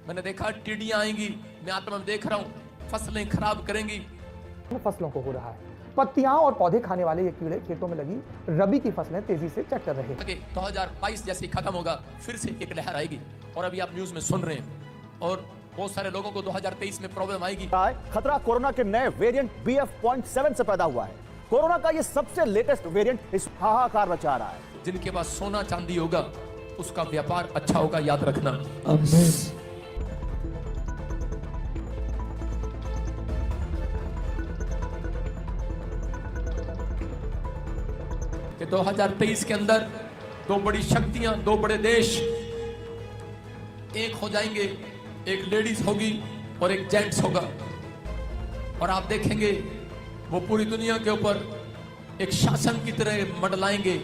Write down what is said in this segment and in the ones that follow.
मैंने देखा टिड्डियां आएंगी, मैं आत्मा में देख रहा हूं, फसलें खराब करेंगी। फसलों को हो रहा है। पत्तियां और पौधे खाने वाले ये कीड़े खेतों में लगी रबी की फसलें तेजी से चट कर रहे हैं। 2022 जैसे खत्म होगा, फिर से एक लहर आएगी। और अभी आप न्यूज में सुन रहे हैं, और बहुत सारे लोगों को 2023 में प्रॉब्लम आएगी। खतरा कोरोना के नए वेरिएंट BF.7 से पैदा हुआ है। कोरोना का ये सबसे लेटेस्ट वेरिएंट इस हाहाकार मचा रहा है। जिनके पास सोना चांदी होगा, उसका व्यापार अच्छा होगा, याद रखना। कि 2023 के अंदर दो बड़ी शक्तियां, दो बड़े देश एक हो जाएंगे। एक लेडीज होगी और एक जेंट्स होगा, और आप देखेंगे वो पूरी दुनिया के ऊपर एक शासन की तरह मंडलाएंगे।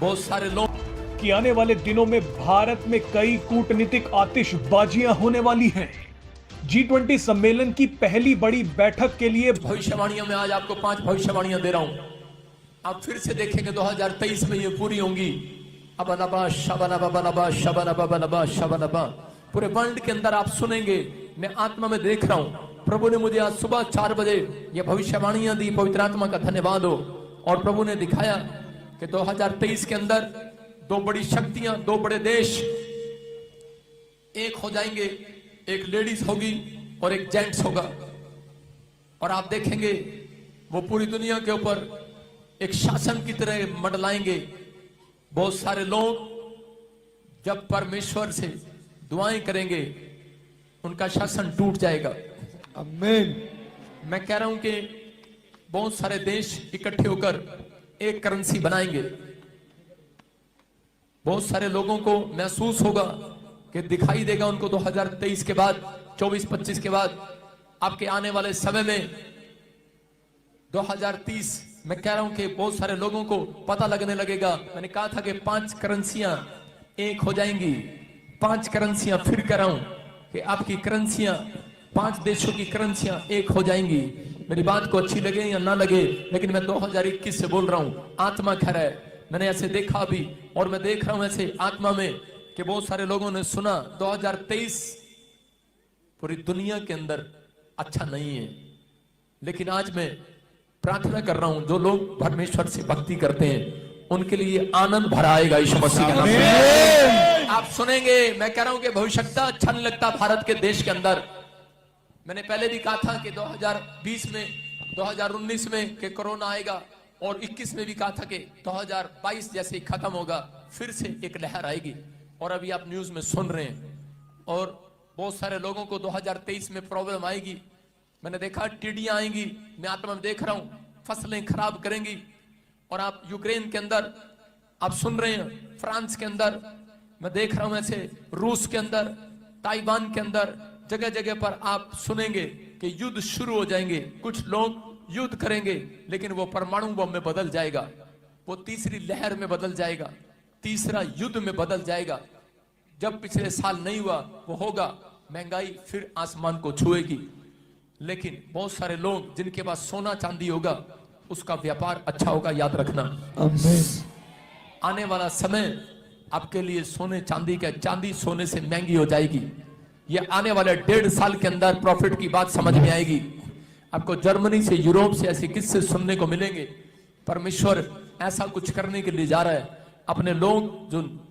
बहुत सारे लोग कि आने वाले दिनों में भारत में कई कूटनीतिक आतिशबाजियां होने वाली हैं। G20 सम्मेलन की पहली बड़ी बैठक के लिए भविष्यवाणियां, मैं आज आपको 5 भविष्यवाणियां दे रहा हूं। आप फिर से देखेंगे 2023 में ये पूरी होंगी। अबनबा शबनबा नबा शबनबा नबा शबनबा, पूरे वर्ल्ड के अंदर आप सुनेंगे। मैं आत्मा में देख रहा हूं, प्रभु ने मुझे आज सुबह 4 बजे ये भविष्यवाणियां दी। पवित्र आत्मा का धन्यवाद हो। और प्रभु ने दिखाया कि 2023 के अंदर दो बड़ी शक्तियां, दो बड़े देश एक हो जाएंगे। एक लेडीज होगी और एक जेंट्स होगा, और आप देखेंगे वो पूरी दुनिया के ऊपर एक शासन की तरह मंडलाएंगे। बहुत सारे लोग जब परमेश्वर से दुआएं करेंगे, उनका शासन टूट जाएगा। आमीन। मैं कह रहा हूं कि बहुत सारे देश इकट्ठे होकर एक करेंसी बनाएंगे। बहुत सारे लोगों को महसूस होगा कि दिखाई देगा उनको 2023 के बाद, 24-25 के बाद, आपके आने वाले समय में 2030, मैं कह रहा हूं कि बहुत सारे लोगों को पता लगने लगेगा। मैंने कहा था कि 5 करेंसियां एक हो जाएंगी। 5 करेंसियां, फिर कह रहा हूं कि आपकी करेंसियां, 5 देशों की करेंसियां एक हो जाएंगी। मेरी बात को अच्छी लगे या ना लगे, लेकिन मैं 2021 से बोल रहा हूं। आत्मा खैर है, मैंने ऐसे देखा अभी, और मैं देख रहा हूं ऐसे आत्मा में कि बहुत सारे लोगों ने सुना 2023 पूरी दुनिया के अंदर अच्छा नहीं है। लेकिन आज मैं प्रार्थना कर रहा हूं, जो लोग परमेश्वर से भक्ति करते हैं उनके लिए आनंद भरा आएगा यीशु मसीह के नाम से। आप सुनेंगे, मैं कह रहा हूं कि भविष्यता अच्छा नहीं लगता भारत के देश के अंदर। मैंने पहले भी कहा था कि 2020 में, 2019 में कि कोरोना आएगा, और 21 में भी कहा था कि 2022 जैसे ही खत्म होगा, फिर से एक लहर आएगी। और अभी आप न्यूज में सुन रहे हैं, और बहुत सारे लोगों को 2023 में प्रॉब्लम आएगी। मैंने देखा टिड्डियां आएंगी, मैं आत्मा में देख रहा हूं, फसलें खराब करेंगी। और आप यूक्रेन के अंदर आप सुन रहे हैं, फ्रांस के अंदर मैं देख रहा हूं, ऐसे रूस के अंदर, ताइवान के अंदर, जगह जगह पर आप सुनेंगे कि युद्ध शुरू हो जाएंगे। कुछ लोग युद्ध करेंगे, लेकिन वो परमाणु बम में बदल जाएगा, वो तीसरी लहर में बदल जाएगा, तीसरा युद्ध में बदल जाएगा। जब पिछले साल नहीं हुआ वो होगा। महंगाई फिर आसमान को छुएगी। लेकिन बहुत सारे लोग जिनके पास सोना चांदी होगा, उसका व्यापार अच्छा होगा, याद रखना। आने वाला समय आपके लिए सोने चांदी का, चांदी सोने से महंगी हो जाएगी। ये आने वाले 1.5 साल के अंदर प्रॉफिट की बात समझ में आएगी। आपको जर्मनी से, यूरोप से ऐसे किस्से सुनने को मिलेंगे। परमेश्वर ऐसा कुछ करने के लिए जा रहा है। अपने लोग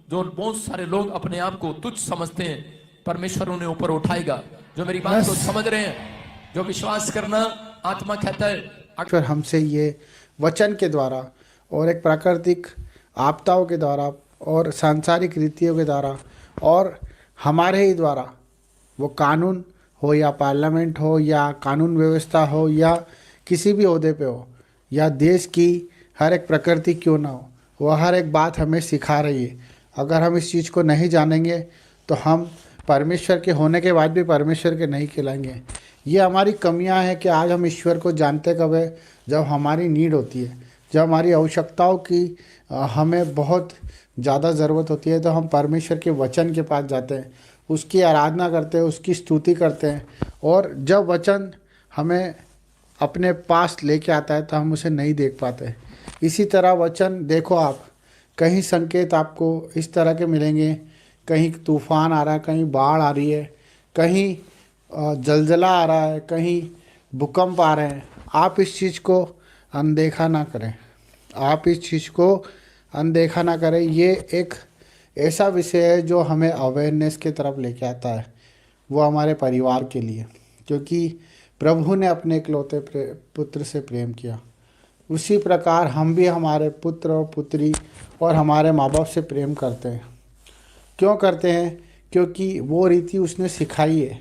जो बहुत सारे लोग अपने आप को तुच्छ समझते हैं, परमेश्वर उन्हें ऊपर उठाएगा। जो मेरी बात को समझ रहे हैं, जो विश्वास करना, आत्मा कहता है अक्सर हमसे ये वचन के द्वारा और एक प्राकृतिक आपदाओं के द्वारा और सांसारिक रीतियों के द्वारा और हमारे ही द्वारा, वो कानून हो या पार्लियामेंट हो या कानून व्यवस्था हो या किसी भी ओहदे पे हो या देश की हर एक प्रकृति क्यों ना हो, वह हर एक बात हमें सिखा रही है। अगर हम इस चीज़ को नहीं जानेंगे तो हम परमेश्वर के होने के बाद भी परमेश्वर के नहीं कहलाएंगे। ये हमारी कमियां हैं कि आज हम ईश्वर को जानते कब है, जब हमारी नीड होती है, जब हमारी आवश्यकताओं की हमें बहुत ज़्यादा ज़रूरत होती है, तो हम परमेश्वर के वचन के पास जाते हैं, उसकी आराधना करते हैं, उसकी स्तुति करते हैं। और जब वचन हमें अपने पास लेके आता है तो हम उसे नहीं देख पाते। इसी तरह वचन देखो, आप कहीं संकेत आपको इस तरह के मिलेंगे, कहीं तूफान आ रहा है, कहीं बाढ़ आ रही है, कहीं जलजला आ रहा है, कहीं भूकंप आ रहे हैं, आप इस चीज़ को अनदेखा ना करें। आप इस चीज़ को अनदेखा ना करें। ये एक ऐसा विषय है जो हमें अवेयरनेस की तरफ लेके आता है, वो हमारे परिवार के लिए, क्योंकि प्रभु ने अपने इकलौते पुत्र से प्रेम किया, उसी प्रकार हम भी हमारे पुत्र और पुत्री और हमारे माँ बाप से प्रेम करते हैं। क्यों करते हैं? क्योंकि वो रीति उसने सिखाई है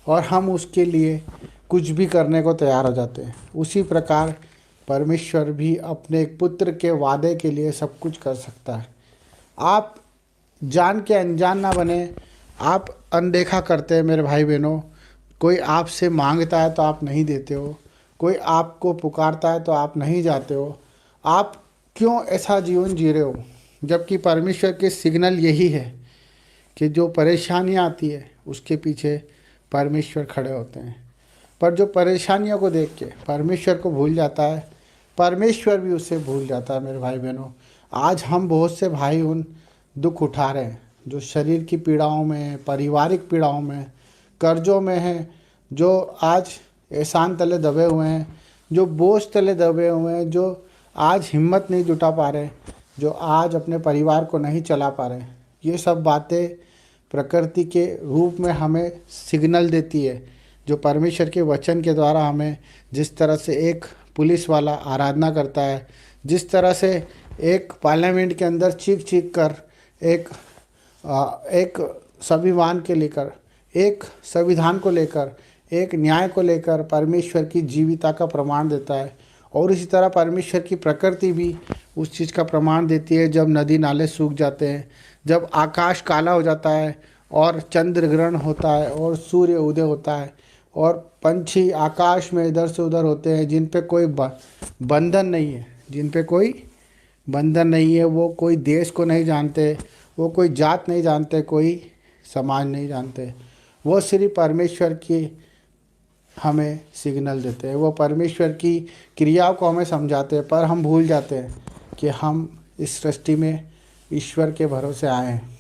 और हम उसके लिए कुछ भी करने को तैयार हो जाते हैं। उसी प्रकार परमेश्वर भी अपने एक पुत्र के वादे के लिए सब कुछ कर सकता है। आप जान के अनजान ना बने, आप अनदेखा करते हैं मेरे भाई बहनों। कोई आपसे मांगता है तो आप नहीं देते हो, कोई आपको पुकारता है तो आप नहीं जाते हो। आप क्यों ऐसा जीवन जी रहे हो? जबकि परमेश्वर के सिग्नल यही है कि जो परेशानियाँ आती है उसके पीछे परमेश्वर खड़े होते हैं। पर जो परेशानियों को देख के परमेश्वर को भूल जाता है, परमेश्वर भी उसे भूल जाता है। मेरे भाई बहनों, आज हम बहुत से भाई उन दुख उठा रहे हैं जो शरीर की पीड़ाओं में, पारिवारिक पीड़ाओं में, कर्जों में हैं, जो आज एहसान तले दबे हुए हैं, जो बोझ तले दबे हुए हैं, जो आज हिम्मत नहीं जुटा पा रहे, जो आज अपने परिवार को नहीं चला पा रहे। ये सब बातें प्रकृति के रूप में हमें सिग्नल देती है, जो परमेश्वर के वचन के द्वारा हमें, जिस तरह से एक पुलिस वाला आराधना करता है, जिस तरह से एक पार्लियामेंट के अंदर चीख चीख कर एक संविधान के लेकर, एक संविधान को लेकर, एक न्याय को लेकर परमेश्वर की जीविता का प्रमाण देता है, और इसी तरह परमेश्वर की प्रकृति भी उस चीज़ का प्रमाण देती है। जब नदी नाले सूख जाते हैं, जब आकाश काला हो जाता है और चंद्र ग्रहण होता है और सूर्य उदय होता है और पंछी आकाश में इधर से उधर होते हैं, जिन पे कोई बंधन नहीं है, जिन पे कोई बंधन नहीं है, वो कोई देश को नहीं जानते, वो कोई जात नहीं जानते, कोई समाज नहीं जानते, वो सिर्फ परमेश्वर की हमें सिग्नल देते हैं, वो परमेश्वर की क्रियाओं को हमें समझाते हैं। पर हम भूल जाते हैं कि हम इस सृष्टि में ईश्वर के भरोसे आए हैं।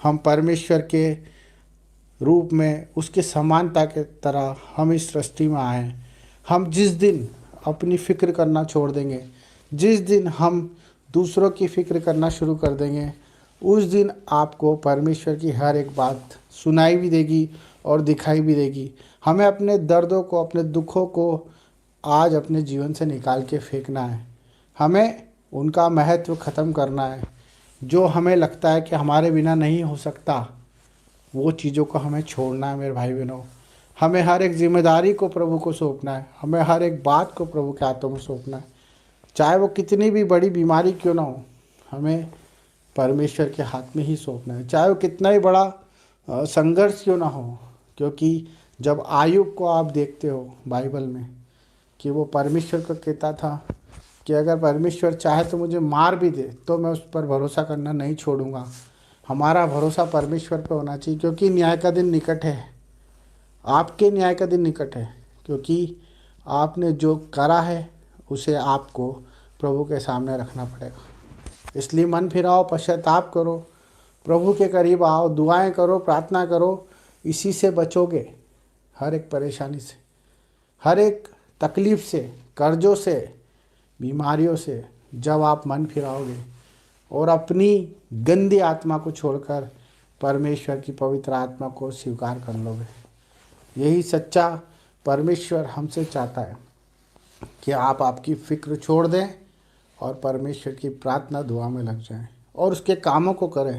हम परमेश्वर के रूप में, उसके समानता के तरह हम इस सृष्टि में आए हैं। हम जिस दिन अपनी फ़िक्र करना छोड़ देंगे, जिस दिन हम दूसरों की फ़िक्र करना शुरू कर देंगे, उस दिन आपको परमेश्वर की हर एक बात सुनाई भी देगी और दिखाई भी देगी। हमें अपने दर्दों को, अपने दुखों को आज अपने जीवन से निकाल के फेंकना है। हमें उनका महत्व ख़त्म करना है। जो हमें लगता है कि हमारे बिना नहीं हो सकता, वो चीज़ों को हमें छोड़ना है। मेरे भाई बहनों, हमें हर एक जिम्मेदारी को प्रभु को सौंपना है। हमें हर एक बात को प्रभु के हाथों में सौंपना है, चाहे वो कितनी भी बड़ी बीमारी क्यों ना हो, हमें परमेश्वर के हाथ में ही सौंपना है। चाहे वो कितना ही बड़ा संघर्ष क्यों ना हो, क्योंकि जब आयुब को आप देखते हो बाइबल में कि वो परमेश्वर को कहता था कि अगर परमेश्वर चाहे तो मुझे मार भी दे तो मैं उस पर भरोसा करना नहीं छोड़ूंगा। हमारा भरोसा परमेश्वर पर होना चाहिए, क्योंकि न्याय का दिन निकट है। आपके न्याय का दिन निकट है, क्योंकि आपने जो करा है उसे आपको प्रभु के सामने रखना पड़ेगा। इसलिए मन फिराओ, पश्चाताप करो, प्रभु के करीब आओ, दुआएं करो, प्रार्थना करो। इसी से बचोगे, हर एक परेशानी से, हर एक तकलीफ़ से, कर्जों से, बीमारियों से। जब आप मन फिराओगे और अपनी गंदी आत्मा को छोड़कर परमेश्वर की पवित्र आत्मा को स्वीकार कर लोगे, यही सच्चा परमेश्वर हमसे चाहता है कि आप आपकी फ़िक्र छोड़ दें और परमेश्वर की प्रार्थना दुआ में लग जाएं और उसके कामों को करें।